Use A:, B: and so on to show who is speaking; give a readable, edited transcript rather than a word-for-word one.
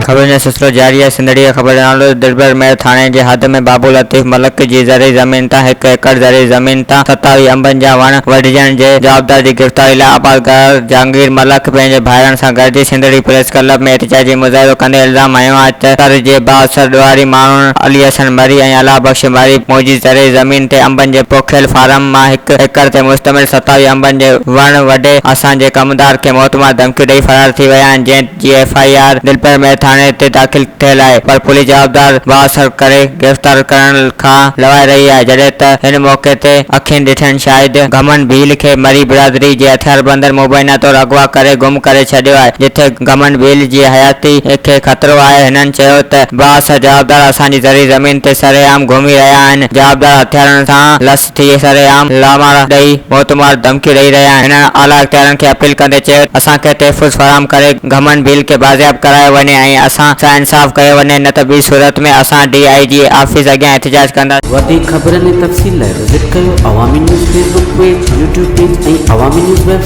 A: खबर ने सिलसिलो जारी है। सिंधड़ीअ ख़बर नालो दिलबर मेर थाणे जे हद में बाबू लतीफ़ मलिक जी ज़री ज़मीन तां 1 एकड़ ज़री ज़मीन तां 27 अंबनि जा वण वढिजण जे जवाबदार जी गिरफ़्तारी लाइ आबादकार जहांगीर मलिक पंहिंजे भाइरनि सां गॾिजी सिंधड़ी प्रेस क्लब में एहतिजाजी मुज़ाहिरो कंदे इल्ज़ाम हयो आहे त तर जे बासर ॾुआरी माण्हुनि अली हसन मरी ऐं अला बख्श मरी मुंहिंजी ज़री ज़मीन ते अंबनि जे पोखियल फार्म मां 1 एकड़ ते मुश्तमिल 27 अंबनि जे वण वढे असांजे कमदार खे मौतमार धमकी ॾेई फरार थी विया आहिनि, जंहिंजी FIR दिलबर मेर थाणे ते दाख़िल थियल आहे, पर पुलिस जवाबदार बासर करे गिरफ़्तार करण खां लवाए रही आहे। जॾहिं त हिन मौक़े ते अखियुनि ॾिठनि शाहिद गमन भील खे मरी बिरादरी जे हथियारबंद मुबैना तौरु अगवा करे गुम करे छॾियो आहे, जिथे गमन भील जी हयाती खे ख़तरो आहे। हिननि चयो त बासर जवाबदार असांजी ज़री ज़मीन ते सरेआम घुमी रहिया आहिनि, जवाबदार हथियारनि सां लस थी सरेआम लामारा ॾेई मौतमार धमकी ॾेई रहिया आहिनि। हिननि आला इख्तियारनि खे अपील कंदे चयो असांखे तहफ़ुज़ फराहम करे गमन भील खे बाज़ियाब करायो वञे ऐं असां सां इंसाफ़ कयो वञे, न त ॿी सूरत में असां DIG ऑफिस अॻियां एहतिजाज कंदासीं।
B: वधीक ख़बरनि ऐं तफ़सील लाइ विज़िट कयो अवामी news Facebook page, YouTube page ऐं अवामी न्यूज़ वेबसाइट।